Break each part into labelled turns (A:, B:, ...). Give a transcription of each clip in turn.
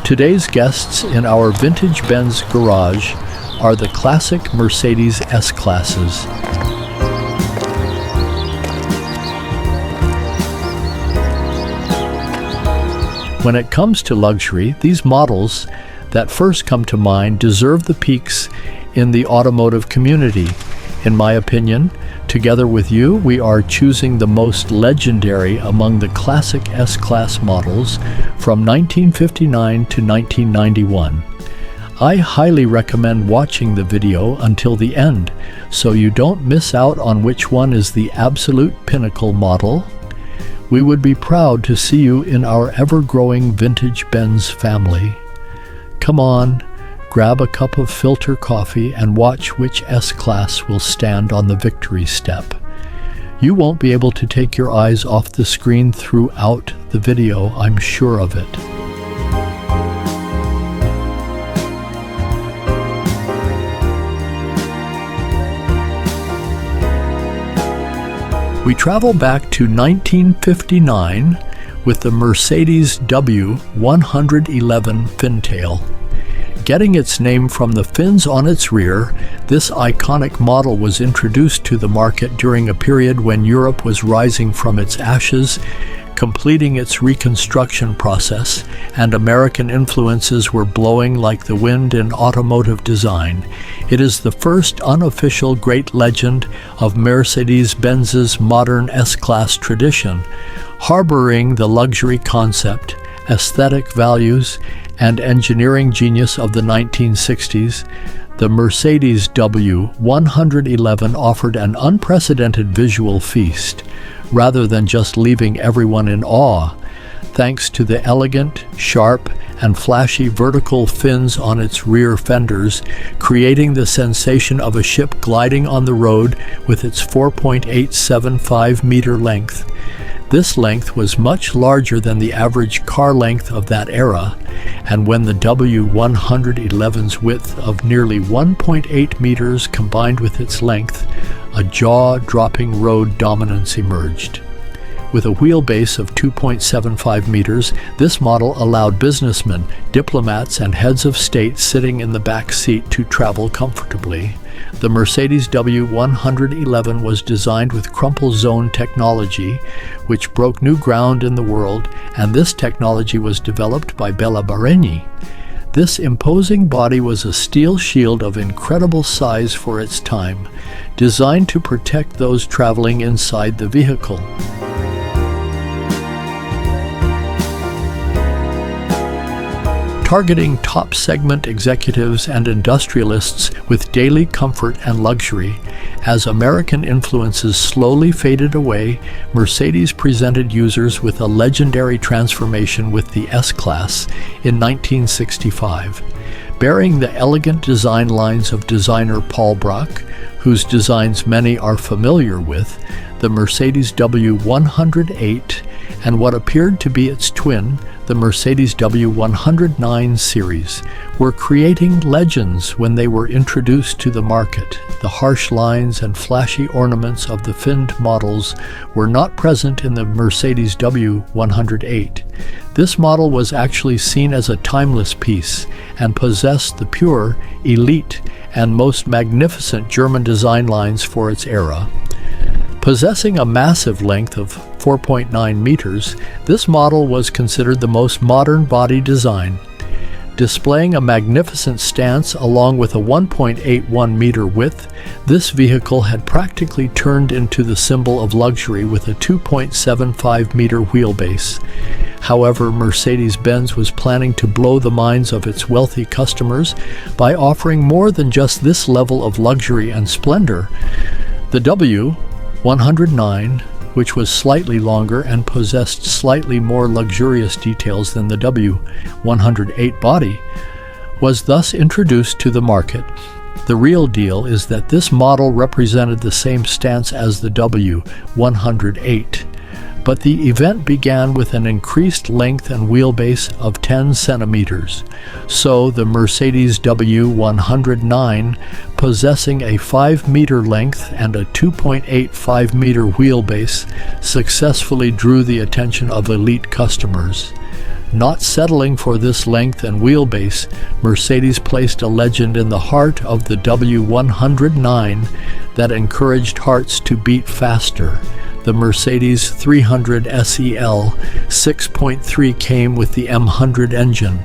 A: Today's guests in our vintage Benz garage are the classic Mercedes S-Classes. When it comes to luxury, these models that first come to mind deserve the peaks in the automotive community. In my opinion, together with you, we are choosing the most legendary among the classic S-Class models from 1959 to 1991. I highly recommend watching the video until the end so you don't miss out on which one is the absolute pinnacle model. We would be proud to see you in our ever-growing vintage Benz family. Come on, grab a cup of filter coffee and watch which S-Class will stand on the victory step. You won't be able to take your eyes off the screen throughout the video, I'm sure of it. We travel back to 1959 with the Mercedes W111 Fintail. Getting its name from the fins on its rear, this iconic model was introduced to the market during a period when Europe was rising from its ashes, completing its reconstruction process, and American influences were blowing like the wind in automotive design. It is the first unofficial great legend of Mercedes-Benz's modern S-Class tradition, harboring the luxury concept, aesthetic values, and engineering genius of the 1960s. The Mercedes W111 offered an unprecedented visual feast, rather than just leaving everyone in awe, thanks to the elegant, sharp, and flashy vertical fins on its rear fenders, creating the sensation of a ship gliding on the road with its 4.875-meter length. This length was much larger than the average car length of that era, and when the W111's width of nearly 1.8 meters combined with its length, a jaw-dropping road dominance emerged. With a wheelbase of 2.75 meters, this model allowed businessmen, diplomats, and heads of state sitting in the back seat to travel comfortably. The Mercedes W111 was designed with crumple zone technology, which broke new ground in the world, and this technology was developed by Bella Baregni. This imposing body was a steel shield of incredible size for its time, designed to protect those traveling inside the vehicle. Targeting top-segment executives and industrialists with daily comfort and luxury, as American influences slowly faded away, Mercedes presented users with a legendary transformation with the S-Class in 1965. Bearing the elegant design lines of designer Paul Bracq, whose designs many are familiar with, the Mercedes W108 and what appeared to be its twin, the Mercedes W109 series, were creating legends when they were introduced to the market. The harsh lines and flashy ornaments of the finned models were not present in the Mercedes W108. This model was actually seen as a timeless piece and possessed the pure, elite, and most magnificent German design lines for its era. Possessing a massive length of 4.9 meters, this model was considered the most modern body design. Displaying a magnificent stance along with a 1.81 meter width, this vehicle had practically turned into the symbol of luxury with a 2.75 meter wheelbase. However, Mercedes-Benz was planning to blow the minds of its wealthy customers by offering more than just this level of luxury and splendor. The W109, which was slightly longer and possessed slightly more luxurious details than the W108 body, was thus introduced to the market. The real deal is that this model represented the same stance as the W108, but the event began with an increased length and wheelbase of 10 centimeters. So the Mercedes W109, possessing a 5-meter length and a 2.85-meter wheelbase, successfully drew the attention of elite customers. Not settling for this length and wheelbase, Mercedes placed a legend in the heart of the W109 that encouraged hearts to beat faster. The Mercedes 300 SEL 6.3 came with the M100 engine.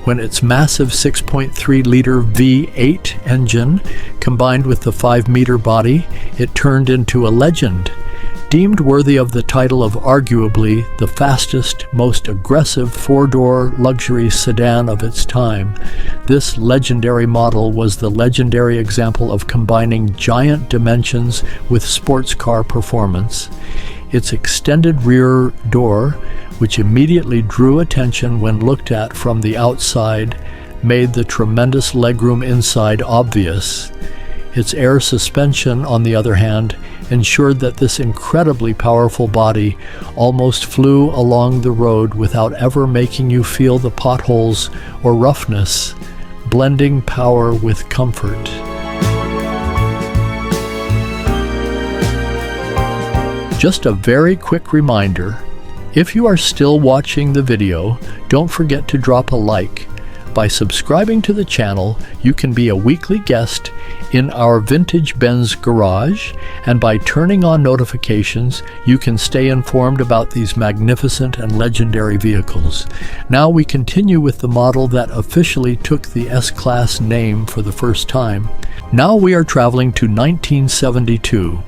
A: When its massive 6.3-liter V8 engine combined with the 5-meter body, it turned into a legend. Deemed worthy of the title of arguably the fastest, most aggressive four-door luxury sedan of its time, this legendary model was the legendary example of combining giant dimensions with sports car performance. Its extended rear door, which immediately drew attention when looked at from the outside, made the tremendous legroom inside obvious. Its air suspension, on the other hand, ensured that this incredibly powerful body almost flew along the road without ever making you feel the potholes or roughness, blending power with comfort. Just a very quick reminder, if you are still watching the video, don't forget to drop a like. By subscribing to the channel, you can be a weekly guest in our Vintage Benz garage, and by turning on notifications, you can stay informed about these magnificent and legendary vehicles. Now we continue with the model that officially took the S-Class name for the first time. Now we are traveling to 1972.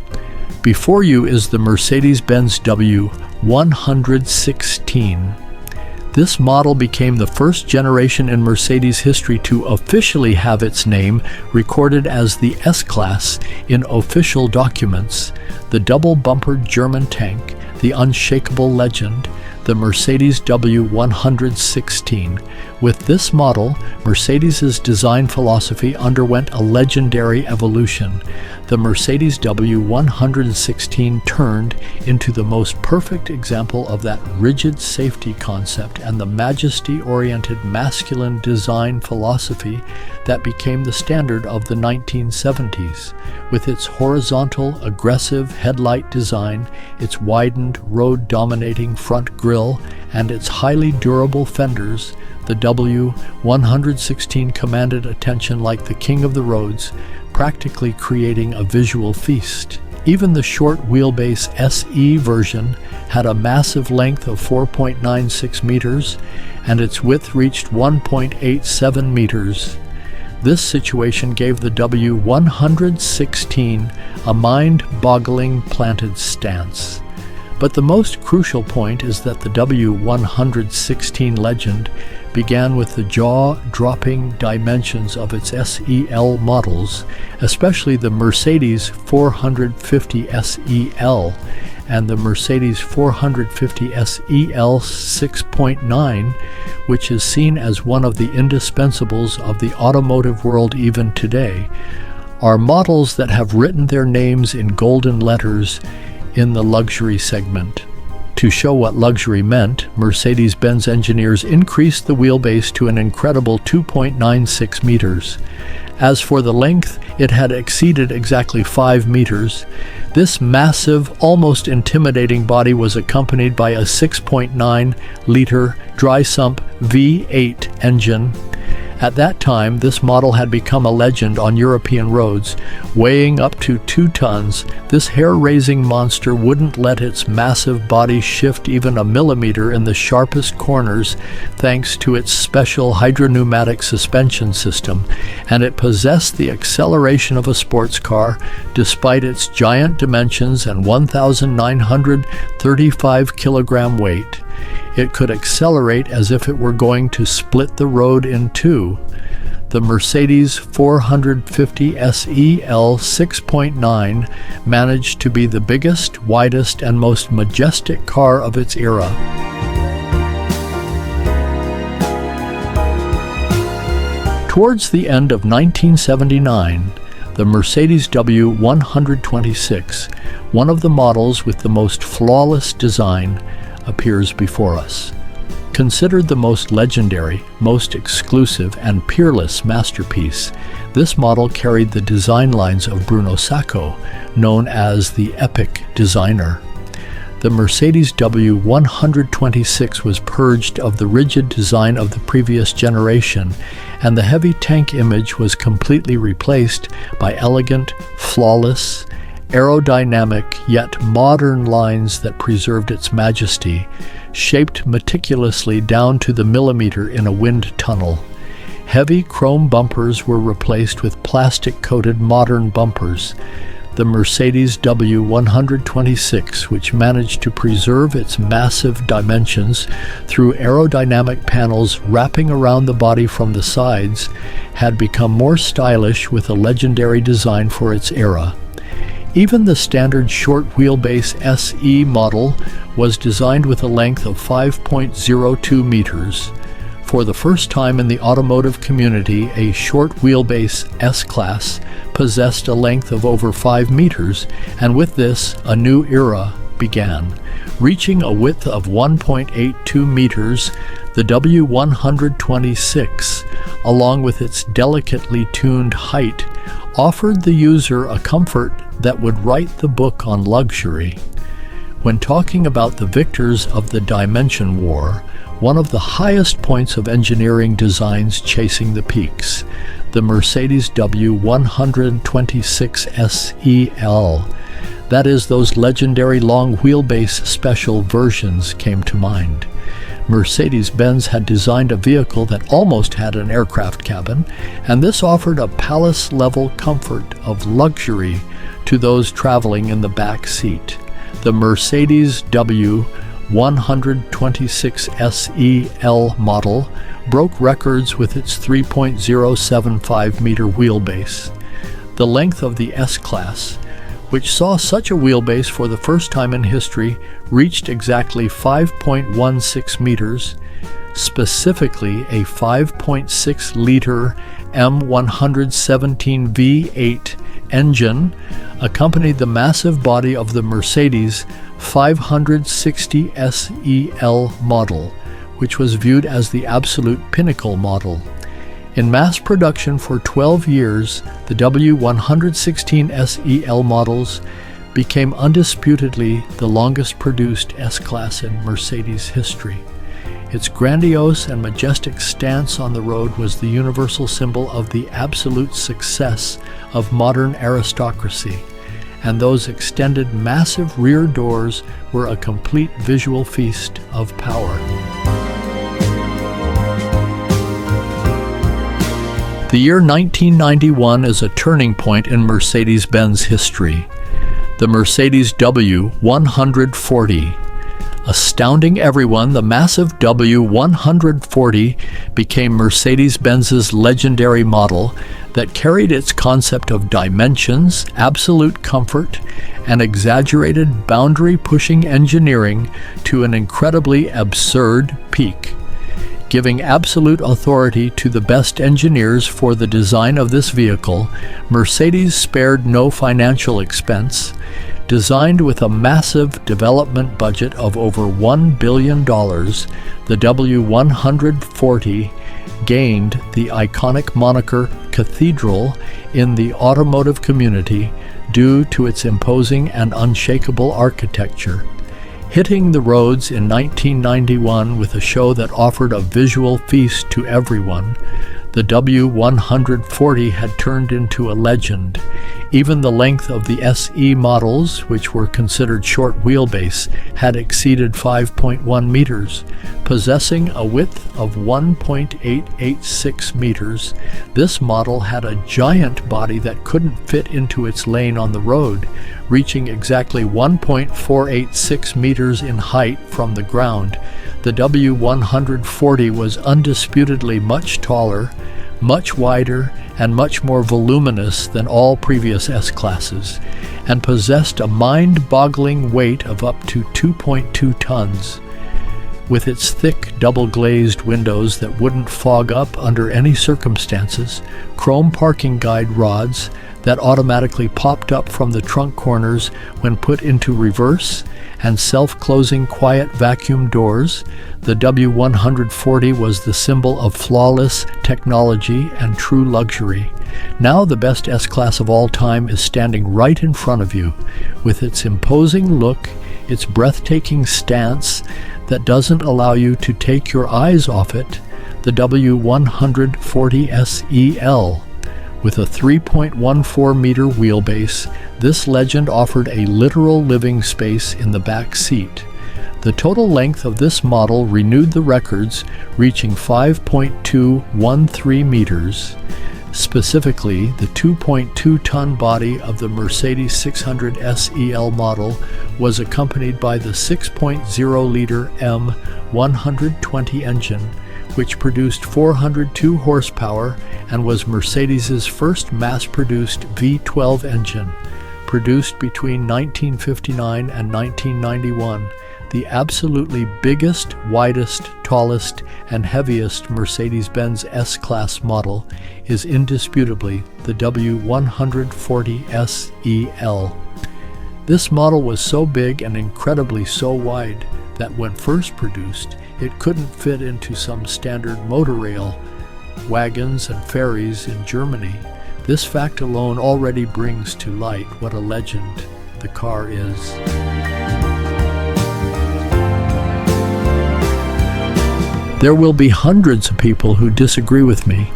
A: Before you is the Mercedes-Benz W116. This model became the first generation in Mercedes history to officially have its name recorded as the S-Class in official documents. The double-bumpered German tank, the unshakable legend, the Mercedes W116. With this model, Mercedes's design philosophy underwent a legendary evolution. The Mercedes W116 turned into the most perfect example of that rigid safety concept and the majesty-oriented masculine design philosophy that became the standard of the 1970s. With its horizontal, aggressive headlight design, its widened, road-dominating front grille, and its highly durable fenders, the W116 commanded attention like the king of the roads, practically creating a visual feast. Even the short wheelbase SE version had a massive length of 4.96 meters, and its width reached 1.87 meters. This situation gave the W116 a mind-boggling planted stance. But the most crucial point is that the W116 legend began with the jaw-dropping dimensions of its SEL models, especially the Mercedes 450 SEL and the Mercedes 450 SEL 6.9, which is seen as one of the indispensables of the automotive world even today, are models that have written their names in golden letters in the luxury segment. To show what luxury meant, Mercedes-Benz engineers increased the wheelbase to an incredible 2.96 meters. As for the length, it had exceeded exactly 5 meters. This massive, almost intimidating body was accompanied by a 6.9-liter dry-sump V8 engine. At that time, this model had become a legend on European roads. Weighing up to 2 tons, this hair-raising monster wouldn't let its massive body shift even a millimeter in the sharpest corners thanks to its special hydropneumatic suspension system, and it possessed the acceleration of a sports car despite its giant dimensions and 1,935-kilogram weight. It could accelerate as if it were going to split the road in two. The Mercedes 450 SEL 6.9 managed to be the biggest, widest, and most majestic car of its era. Towards the end of 1979, the Mercedes W126, one of the models with the most flawless design, appears before us. Considered the most legendary, most exclusive, and peerless masterpiece, this model carried the design lines of Bruno Sacco, known as the Epic Designer. The Mercedes W126 was purged of the rigid design of the previous generation, and the heavy tank image was completely replaced by elegant, flawless, aerodynamic yet modern lines that preserved its majesty, shaped meticulously down to the millimeter in a wind tunnel. Heavy chrome bumpers were replaced with plastic-coated modern bumpers. The Mercedes W126, which managed to preserve its massive dimensions through aerodynamic panels wrapping around the body from the sides, had become more stylish with a legendary design for its era. Even the standard short wheelbase SE model was designed with a length of 5.02 meters. For the first time in the automotive community, a short wheelbase S-Class possessed a length of over 5 meters, and with this, a new era began. Reaching a width of 1.82 meters, the W126, along with its delicately tuned height, offered the user a comfort that would write the book on luxury. When talking about the victors of the Dimension War, one of the highest points of engineering designs chasing the peaks, the Mercedes W126 SEL, that is, those legendary long wheelbase special versions, came to mind. Mercedes-Benz had designed a vehicle that almost had an aircraft cabin, and this offered a palace-level comfort of luxury to those traveling in the back seat. The Mercedes W126 SEL model broke records with its 3.075-meter wheelbase. The length of the S-Class, which saw such a wheelbase for the first time in history, reached exactly 5.16 meters, specifically a 5.6-liter M117 V8 engine accompanied the massive body of the Mercedes 560 SEL model, which was viewed as the absolute Pinnacle model. In mass production for 12 years, the W116 SEL models became undisputedly the longest produced S-Class in Mercedes history. Its grandiose and majestic stance on the road was the universal symbol of the absolute success of modern aristocracy, and those extended massive rear doors were a complete visual feast of power. The year 1991 is a turning point in Mercedes-Benz history. The Mercedes W140. Astounding everyone, the massive W140 became Mercedes-Benz's legendary model that carried its concept of dimensions, absolute comfort, and exaggerated boundary-pushing engineering to an incredibly absurd peak. Giving absolute authority to the best engineers for the design of this vehicle, Mercedes spared no financial expense. Designed with a massive development budget of over $1 billion, the W140 gained the iconic moniker Cathedral in the automotive community due to its imposing and unshakable architecture. Hitting the roads in 1991 with a show that offered a visual feast to everyone, the W140 had turned into a legend. Even the length of the SE models, which were considered short wheelbase, had exceeded 5.1 meters. Possessing a width of 1.886 meters, this model had a giant body that couldn't fit into its lane on the road, reaching exactly 1.486 meters in height from the ground. The W140 was undisputedly much taller, much wider, and much more voluminous than all previous S-Classes, and possessed a mind-boggling weight of up to 2.2 tons. With its thick double-glazed windows that wouldn't fog up under any circumstances, chrome parking guide rods that automatically popped up from the trunk corners when put into reverse, and self-closing quiet vacuum doors, the W140 was the symbol of flawless technology and true luxury. Now the best S-Class of all time is standing right in front of you. With its imposing look, its breathtaking stance that doesn't allow you to take your eyes off it, the W140 SEL. With a 3.14-meter wheelbase, this legend offered a literal living space in the back seat. The total length of this model renewed the records, reaching 5.213 meters. Specifically, the 2.2-ton body of the Mercedes 600 SEL model was accompanied by the 6.0-liter M120 engine, which produced 402 horsepower and was Mercedes's first mass-produced V12 engine, produced between 1959 and 1991. The absolutely biggest, widest, tallest, and heaviest Mercedes-Benz S-Class model is indisputably the W140 SEL. This model was so big and incredibly so wide that when first produced, it couldn't fit into some standard monorail wagons and ferries in Germany. This fact alone already brings to light what a legend the car is. There will be hundreds of people who disagree with me,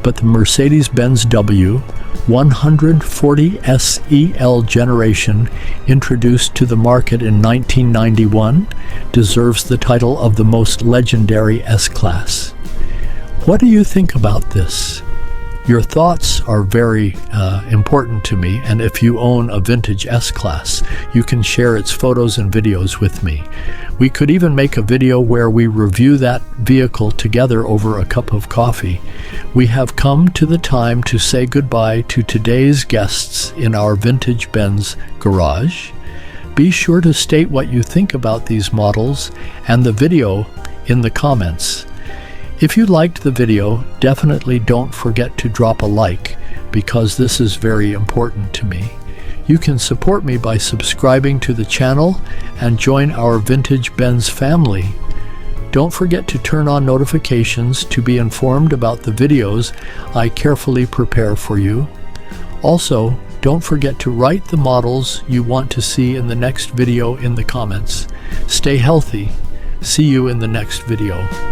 A: but the Mercedes-Benz W140 SEL generation, introduced to the market in 1991, deserves the title of the most legendary S-Class. What do you think about this? Your thoughts are very important to me, and if you own a vintage S-Class, you can share its photos and videos with me. We could even make a video where we review that vehicle together over a cup of coffee. We have come to the time to say goodbye to today's guests in our Vintage Benz garage. Be sure to state what you think about these models and the video in the comments. If you liked the video, definitely don't forget to drop a like, because this is very important to me. You can support me by subscribing to the channel and join our Vintage Benz family. Don't forget to turn on notifications to be informed about the videos I carefully prepare for you. Also, don't forget to write the models you want to see in the next video in the comments. Stay healthy. See you in the next video.